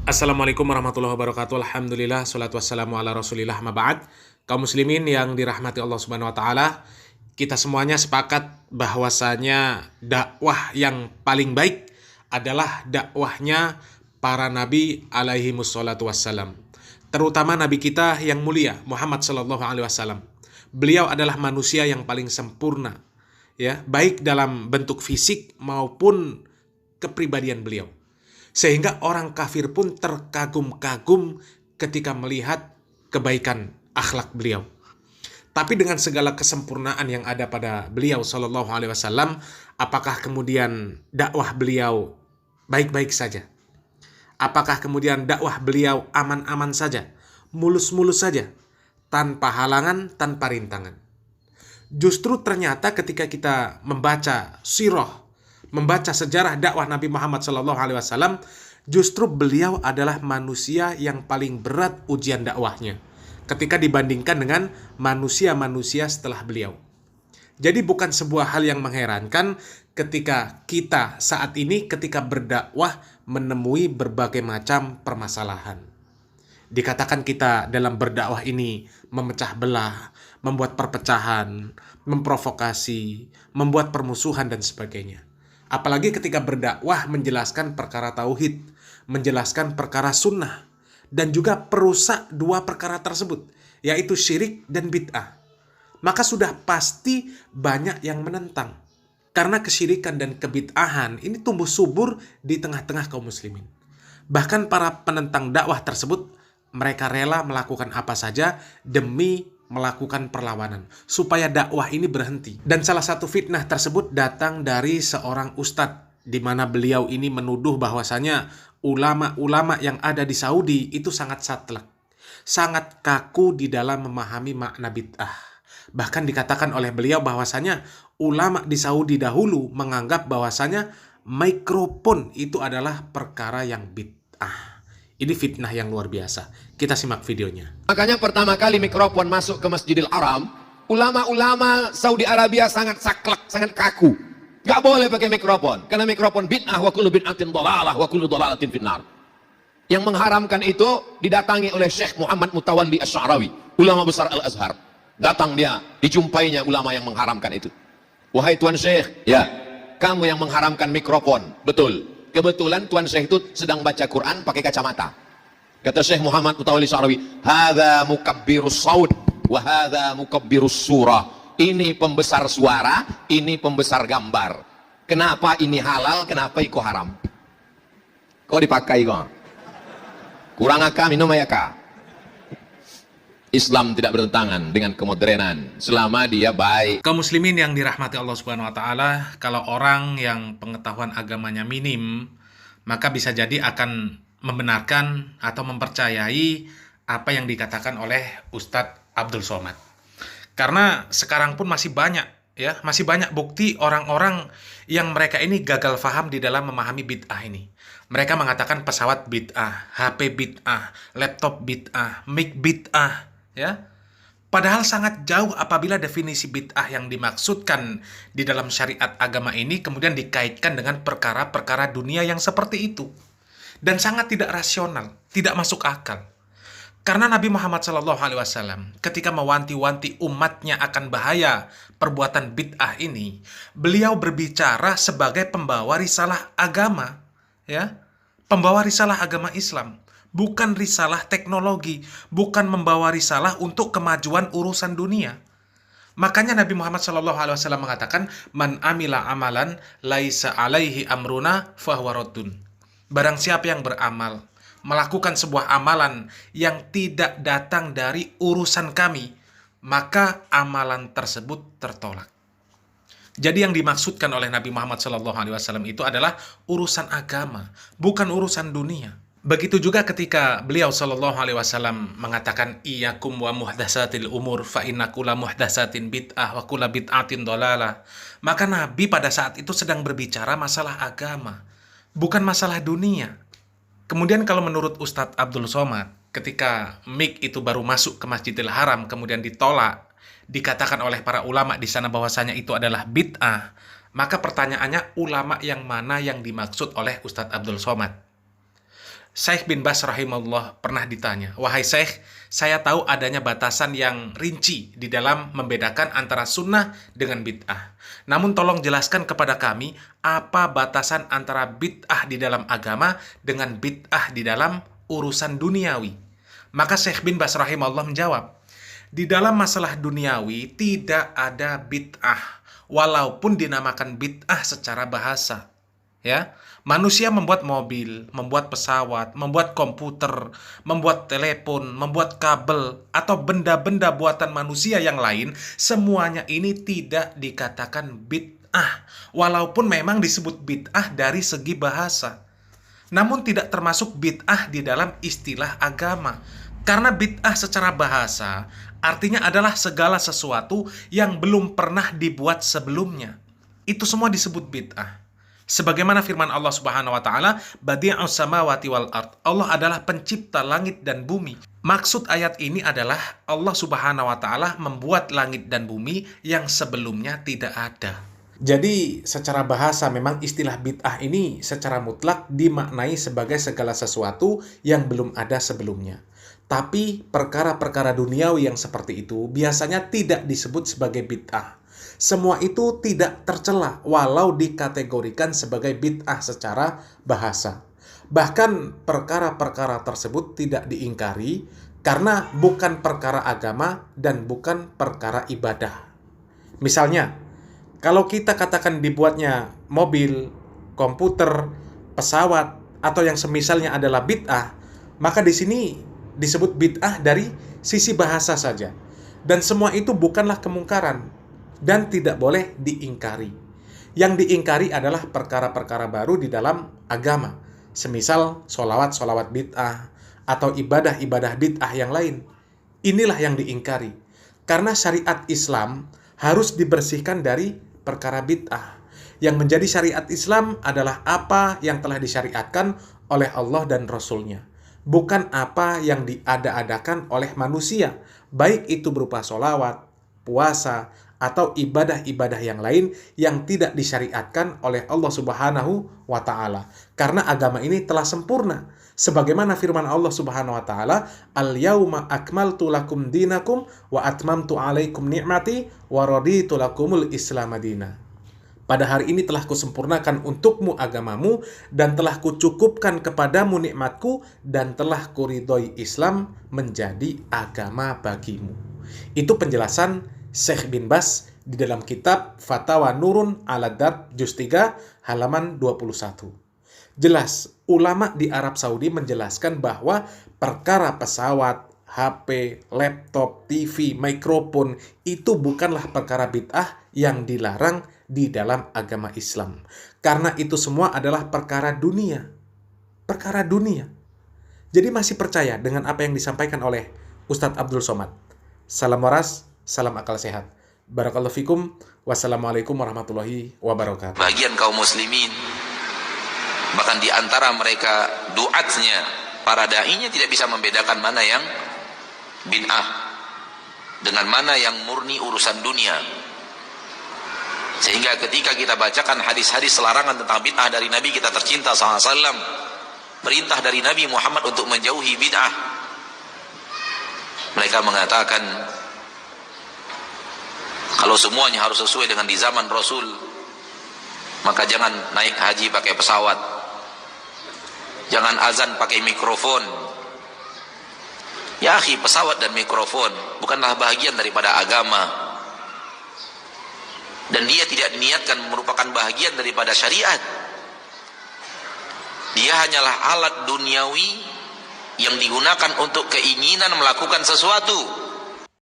Assalamualaikum warahmatullahi wabarakatuh. Alhamdulillah, salatu wassalamu ala rasulillah, ma ba'd. Kaum muslimin yang dirahmati Allah subhanahu wa ta'ala, kita semuanya sepakat bahwasanya dakwah yang paling baik adalah dakwahnya para nabi alaihi wassalatu wassalam. Terutama nabi kita yang mulia, Muhammad sallallahu alaihi wasallam. Beliau adalah manusia yang paling sempurna, ya, baik dalam bentuk fisik maupun kepribadian beliau. Sehingga orang kafir pun terkagum-kagum ketika melihat kebaikan akhlak beliau. Tapi dengan segala kesempurnaan yang ada pada beliau Shallallahu Alaihi Wasallam, apakah kemudian dakwah beliau baik-baik saja? Apakah kemudian dakwah beliau aman-aman saja, mulus-mulus saja, tanpa halangan, tanpa rintangan? Justru ternyata ketika kita membaca sirah, membaca sejarah dakwah Nabi Muhammad SAW, justru beliau adalah manusia yang paling berat ujian dakwahnya ketika dibandingkan dengan manusia-manusia setelah beliau. Jadi bukan sebuah hal yang mengherankan ketika kita saat ini ketika berdakwah menemui berbagai macam permasalahan. Dikatakan kita dalam berdakwah ini memecah belah, membuat perpecahan, memprovokasi, membuat permusuhan dan sebagainya. Apalagi ketika berdakwah menjelaskan perkara tauhid, menjelaskan perkara sunnah, dan juga perusak dua perkara tersebut, yaitu syirik dan bid'ah. Maka sudah pasti banyak yang menentang. Karena kesyirikan dan kebid'ahan ini tumbuh subur di tengah-tengah kaum muslimin. Bahkan para penentang dakwah tersebut, mereka rela melakukan apa saja demi melakukan perlawanan supaya dakwah ini berhenti. Dan salah satu fitnah tersebut datang dari seorang ustadz, di mana beliau ini menuduh bahwasanya ulama-ulama yang ada di Saudi itu sangat saklek, sangat kaku di dalam memahami makna bid'ah. Bahkan dikatakan oleh beliau bahwasanya ulama di Saudi dahulu menganggap bahwasanya mikrofon itu adalah perkara yang bid'ah. Ini fitnah yang luar biasa. Kita simak videonya. Makanya pertama kali mikrofon masuk ke Masjidil Haram, ulama-ulama Saudi Arabia sangat saklek, sangat kaku. Gak boleh pakai mikrofon, karena mikrofon bid'ah, wa kullu bid'atin dhalalah, wa kullu dhalalatin finnar. Yang mengharamkan itu didatangi oleh Syekh Muhammad Mutawalli Asy-Sya'rawi, ulama besar Al-Azhar. Datang dia, dijumpainya ulama yang mengharamkan itu. Wahai Tuan Syekh, ya, kamu yang mengharamkan mikrofon, betul. Kebetulan Tuan Syekh itu sedang baca Quran pakai kacamata. Kata Syekh Muhammad Mutawalli Sya'rawi, hadza mukabbirus saud wa hadza mukabbirus surah. Ini pembesar suara, ini pembesar gambar. Kenapa ini halal, kenapa itu haram? Kok dipakai kok? Kurang aka minum ya kak? Islam tidak bertentangan dengan kemodernan selama dia baik. Kaum muslimin yang dirahmati Allah Subhanahu wa taala, kalau orang yang pengetahuan agamanya minim, maka bisa jadi akan membenarkan atau mempercayai apa yang dikatakan oleh Ustadz Abdul Somad. Karena sekarang pun masih banyak, ya, masih banyak bukti orang-orang yang mereka ini gagal faham di dalam memahami bid'ah ini. Mereka mengatakan pesawat bid'ah, HP bid'ah, laptop bid'ah, mic bid'ah, ya. Padahal sangat jauh apabila definisi bid'ah yang dimaksudkan di dalam syariat agama ini kemudian dikaitkan dengan perkara-perkara dunia yang seperti itu. Dan sangat tidak rasional, tidak masuk akal. Karena Nabi Muhammad SAW ketika mewanti-wanti umatnya akan bahaya perbuatan bid'ah ini, beliau berbicara sebagai pembawa risalah agama, ya, pembawa risalah agama Islam, bukan risalah teknologi, bukan membawa risalah untuk kemajuan urusan dunia. Makanya Nabi Muhammad SAW mengatakan, man amila amalan laisa alaihi amruna fahuwa raddun. Barang siapa yang beramal, melakukan sebuah amalan yang tidak datang dari urusan kami, maka amalan tersebut tertolak. Jadi yang dimaksudkan oleh Nabi Muhammad SAW itu adalah urusan agama, bukan urusan dunia. Begitu juga ketika beliau SAW mengatakan iyyakum wa muhdatsatil umur fa inna kulla muhdatsatin bid'ah wa kulla bid'atin dhalalah. Maka Nabi pada saat itu sedang berbicara masalah agama, bukan masalah dunia. Kemudian kalau menurut Ustadz Abdul Somad, ketika mic itu baru masuk ke Masjidil Haram kemudian ditolak, dikatakan oleh para ulama di sana bahwasanya itu adalah bid'ah, maka pertanyaannya ulama yang mana yang dimaksud oleh Ustadz Abdul Somad? Syekh bin Baz rahimahullah pernah ditanya, "Wahai Syekh, saya tahu adanya batasan yang rinci di dalam membedakan antara sunnah dengan bid'ah. Namun tolong jelaskan kepada kami, apa batasan antara bid'ah di dalam agama dengan bid'ah di dalam urusan duniawi?" Maka Syekh bin Baz rahimahullah menjawab, "Di dalam masalah duniawi tidak ada bid'ah, walaupun dinamakan bid'ah secara bahasa." Ya, manusia membuat mobil, membuat pesawat, membuat komputer, membuat telepon, membuat kabel, atau benda-benda buatan manusia yang lain, semuanya ini tidak dikatakan bid'ah, walaupun memang disebut bid'ah dari segi bahasa. Namun tidak termasuk bid'ah di dalam istilah agama. Karena bid'ah secara bahasa artinya adalah segala sesuatu yang belum pernah dibuat sebelumnya. Itu semua disebut bid'ah. Sebagaimana firman Allah Subhanahu wa taala, "Badi'us samawati wal ard." Allah adalah pencipta langit dan bumi. Maksud ayat ini adalah Allah Subhanahu wa taala membuat langit dan bumi yang sebelumnya tidak ada. Jadi secara bahasa memang istilah bid'ah ini secara mutlak dimaknai sebagai segala sesuatu yang belum ada sebelumnya. Tapi perkara-perkara duniawi yang seperti itu biasanya tidak disebut sebagai bid'ah. Semua itu tidak tercela walau dikategorikan sebagai bid'ah secara bahasa. Bahkan perkara-perkara tersebut tidak diingkari karena bukan perkara agama dan bukan perkara ibadah. Misalnya, kalau kita katakan dibuatnya mobil, komputer, pesawat, atau yang semisalnya adalah bid'ah, maka di sini disebut bid'ah dari sisi bahasa saja. Dan semua itu bukanlah kemungkaran dan tidak boleh diingkari. Yang diingkari adalah perkara-perkara baru di dalam agama, semisal sholawat-sholawat bid'ah atau ibadah-ibadah bid'ah yang lain. Inilah yang diingkari, karena syariat Islam harus dibersihkan dari perkara bid'ah. Yang menjadi syariat Islam adalah apa yang telah disyariatkan oleh Allah dan Rasul-Nya, bukan apa yang diada-adakan oleh manusia, baik itu berupa sholawat, puasa, atau ibadah-ibadah yang lain yang tidak disyariatkan oleh Allah Subhanahu wa taala. Karena agama ini telah sempurna. Sebagaimana firman Allah Subhanahu wa taala, "Al-yauma akmaltu lakum dinakum wa atmamtu 'alaikum ni'mati wa raditu lakumul Islam madina." Pada hari ini telah kusempurnakan untukmu agamamu dan telah kucukupkan kepadamu nikmatku dan telah kuridhoi Islam menjadi agama bagimu. Itu penjelasan Syekh bin Baz di dalam kitab Fatawa Nurun ala Darb juz 3 halaman 21. Jelas, ulama di Arab Saudi menjelaskan bahwa perkara pesawat, HP, laptop, TV, mikrofon itu bukanlah perkara bid'ah yang dilarang di dalam agama Islam. Karena itu semua adalah perkara dunia. Perkara dunia. Jadi masih percaya dengan apa yang disampaikan oleh Ustadz Abdul Somad. Salam waras, salam akal sehat. Barakallahu fikum. Wassalamualaikum warahmatullahi wabarakatuh. Bagian kaum muslimin, bahkan di antara mereka duatnya, para da'inya tidak bisa membedakan mana yang bid'ah dengan mana yang murni urusan dunia. Sehingga ketika kita bacakan hadis-hadis larangan tentang bid'ah dari Nabi kita tercinta SAW, perintah dari Nabi Muhammad untuk menjauhi bid'ah, mereka mengatakan kalau semuanya harus sesuai dengan di zaman Rasul, maka jangan naik haji pakai pesawat, jangan azan pakai mikrofon. Ya akhi, pesawat dan mikrofon bukanlah bahagian daripada agama, dan dia tidak diniatkan merupakan bahagian daripada syariat. Dia hanyalah alat duniawi yang digunakan untuk keinginan melakukan sesuatu.